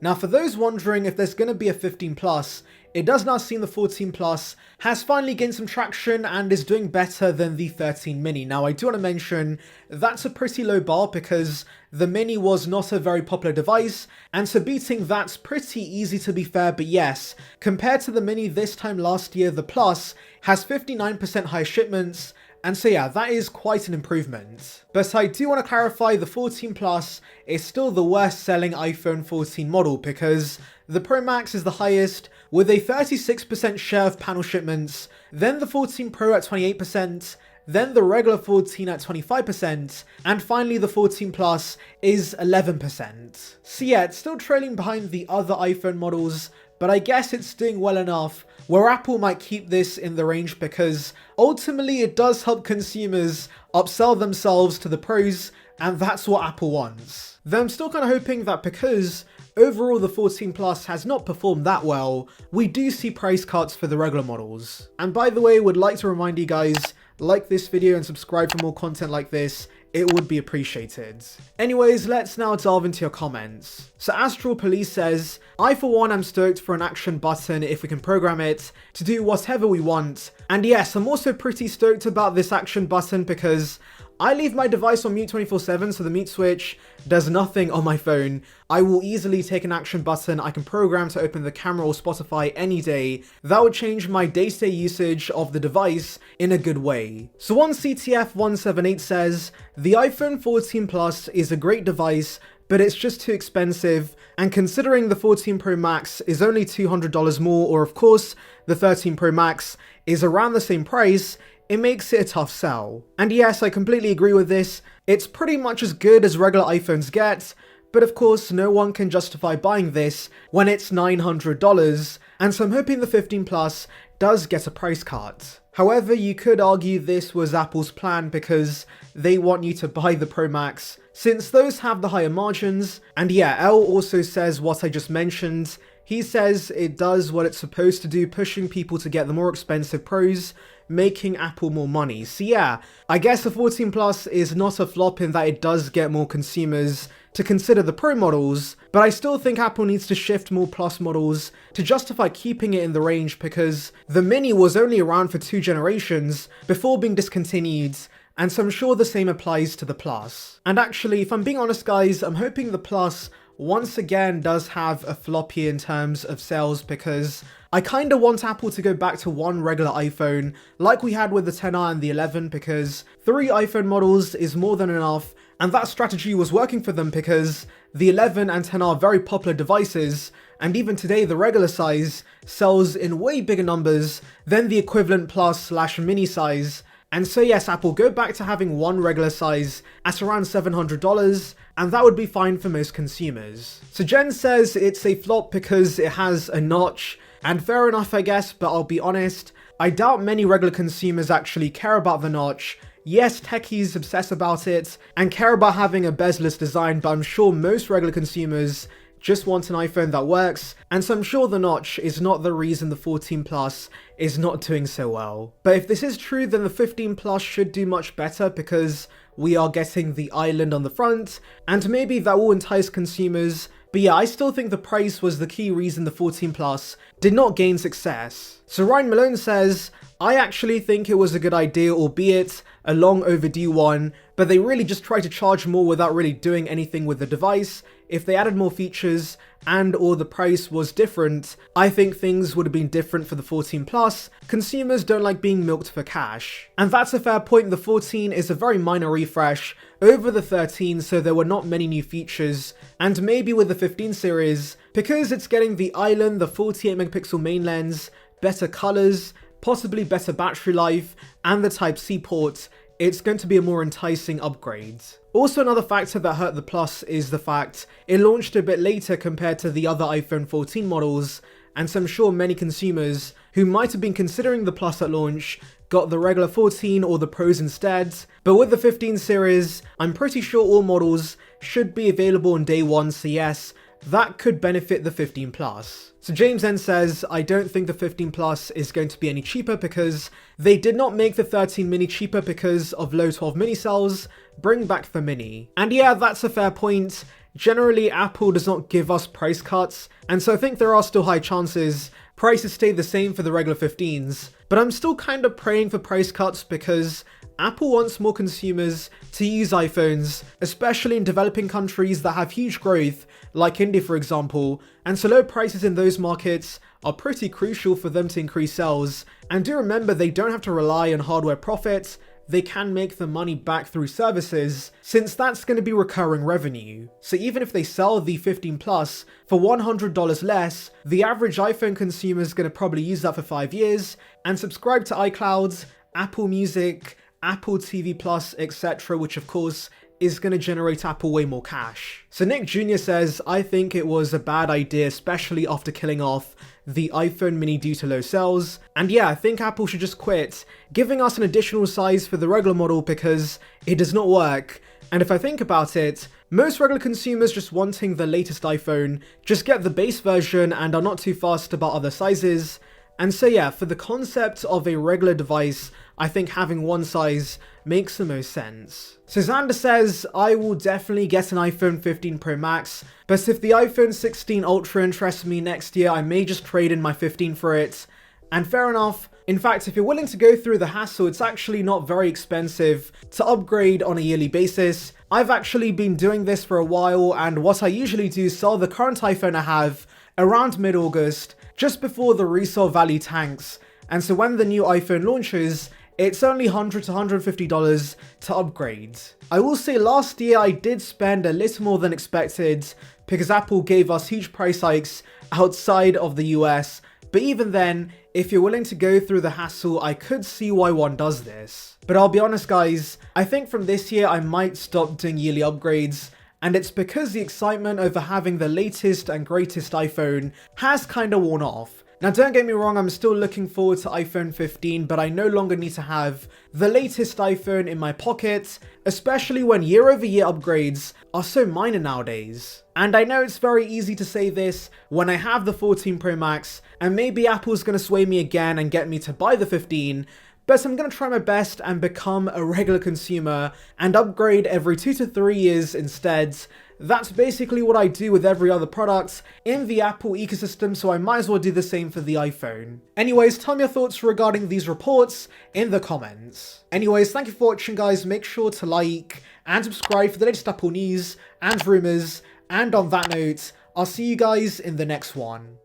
Now for those wondering if there's going to be a 15 Plus, it does now seem the 14 Plus has finally gained some traction and is doing better than the 13 mini. Now I do want to mention that's a pretty low bar because the mini was not a very popular device, and so beating that's pretty easy to be fair, but yes, compared to the mini this time last year, the Plus has 59% higher shipments, and so yeah, that is quite an improvement. But I do want to clarify the 14 Plus is still the worst selling iPhone 14 model because the Pro Max is the highest with a 36% share of panel shipments, then the 14 Pro at 28%, then the regular 14 at 25%, and finally the 14 Plus is 11%. So yeah, it's still trailing behind the other iPhone models, but I guess it's doing well enough where Apple might keep this in the range because ultimately it does help consumers upsell themselves to the Pros, and that's what Apple wants. Though I'm still kind of hoping that because overall the 14 Plus has not performed that well, we do see price cuts for the regular models. And by the way, would like to remind you guys, like this video and subscribe for more content like this, it would be appreciated. Anyways, let's now delve into your comments. So Astral Police says, I for one am stoked for an action button if we can program it to do whatever we want. And yes, I'm also pretty stoked about this action button because I leave my device on mute 24/7, so the mute switch does nothing on my phone. I will easily take an action button I can program to open the camera or Spotify any day. That would change my day-to-day usage of the device in a good way. So one CTF178 says, the iPhone 14 Plus is a great device, but it's just too expensive, and considering the 14 Pro Max is only $200 more, or of course the 13 Pro Max is around the same price, it makes it a tough sell. And yes, I completely agree with this. It's pretty much as good as regular iPhones get, but of course no one can justify buying this when it's $900, and so I'm hoping the 15 Plus does get a price cut. However, you could argue this was Apple's plan because they want you to buy the Pro Max since those have the higher margins. And yeah, L also says what I just mentioned. He says it does what it's supposed to do, pushing people to get the more expensive Pros, making Apple more money. So yeah, I guess the 14 Plus is not a flop in that it does get more consumers to consider the Pro models, but I still think Apple needs to shift more Plus models to justify keeping it in the range because the Mini was only around for 2 generations before being discontinued, and so I'm sure the same applies to the Plus. And actually, if I'm being honest guys, I'm hoping the Plus once again does have a flop year in terms of sales because I kinda want Apple to go back to one regular iPhone like we had with the XR and the 11 because 3 iPhone models is more than enough, and that strategy was working for them because the 11 and 10 are very popular devices, and even today the regular size sells in way bigger numbers than the equivalent Plus/mini size. And so yes, Apple, go back to having one regular size at around $700, and that would be fine for most consumers. So Jen says it's a flop because it has a notch, and fair enough I guess, but I'll be honest, I doubt many regular consumers actually care about the notch. Yes, techies obsess about it and care about having a bezel-less design, but I'm sure most regular consumers just want an iPhone that works, and so I'm sure the notch is not the reason the 14 Plus is not doing so well. But if this is true, then the 15 Plus should do much better because we are getting the island on the front, and maybe that will entice consumers. But yeah, I still think the price was the key reason the 14 Plus did not gain success. So Ryan Malone says, I actually think it was a good idea, albeit a long overdue one, but they really just tried to charge more without really doing anything with the device. If they added more features and or the price was different, I think things would have been different for the 14 Plus. Consumers don't like being milked for cash. And that's a fair point. The 14 is a very minor refresh over the 13, so there were not many new features. And maybe with the 15 series, because it's getting the island, the 48 megapixel main lens, better colors, possibly better battery life, and the Type-C port, it's going to be a more enticing upgrade. Also, another factor that hurt the Plus is the fact it launched a bit later compared to the other iPhone 14 models, and so I'm sure many consumers who might have been considering the Plus at launch got the regular 14 or the Pros instead. But with the 15 series, I'm pretty sure all models should be available on day one, so yes, that could benefit the 15 Plus. So James then says, I don't think the 15 Plus is going to be any cheaper because they did not make the 13 mini cheaper because of low 12 mini cells. Bring back the mini. And yeah, that's a fair point. generally Apple does not give us price cuts, and so I think there are still high chances prices stay the same for the regular 15s, but I'm still kind of praying for price cuts because Apple wants more consumers to use iPhones, especially in developing countries that have huge growth, like India for example, and so low prices in those markets are pretty crucial for them to increase sales. And do remember, they don't have to rely on hardware profits, they can make the money back through services, since that's going to be recurring revenue. So even if they sell the 15 Plus for $100 less, the average iPhone consumer is going to probably use that for 5 years and subscribe to iCloud, Apple Music, Apple TV Plus, etc., which of course is going to generate Apple way more cash. So Nick Jr. says, I think it was a bad idea, especially after killing off the iPhone mini due to low sales. And yeah, I think Apple should just quit giving us an additional size for the regular model because it does not work. And if I think about it, most regular consumers just wanting the latest iPhone just get the base version and are not too fussed about other sizes. And so yeah, for the concept of a regular device, I think having one size makes the most sense. So Xander says, I will definitely get an iPhone 15 Pro Max, but if the iPhone 16 Ultra interests me next year, I may just trade in my 15 for it. And fair enough. In fact, if you're willing to go through the hassle, it's actually not very expensive to upgrade on a yearly basis. I've actually been doing this for a while, and what I usually do is sell the current iPhone I have around mid-August, just before the resale value tanks. And so when the new iPhone launches, it's only $100 to $150 to upgrade. I will say last year I did spend a little more than expected because Apple gave us huge price hikes outside of the US, but even then, if you're willing to go through the hassle, I could see why one does this. But I'll be honest guys, I think from this year I might stop doing yearly upgrades, and it's because the excitement over having the latest and greatest iPhone has kinda worn off. Now don't get me wrong, I'm still looking forward to iPhone 15, but I no longer need to have the latest iPhone in my pocket, especially when year-over-year upgrades are so minor nowadays. And I know it's very easy to say this when I have the 14 Pro Max, and maybe Apple's gonna sway me again and get me to buy the 15, but I'm gonna try my best and become a regular consumer and upgrade every 2 to 3 years instead. That's basically what I do with every other product in the Apple ecosystem, so I might as well do the same for the iPhone. Anyways, tell me your thoughts regarding these reports in the comments. Anyways, thank you for watching guys, make sure to like and subscribe for the latest Apple news and rumours, and on that note, I'll see you guys in the next one.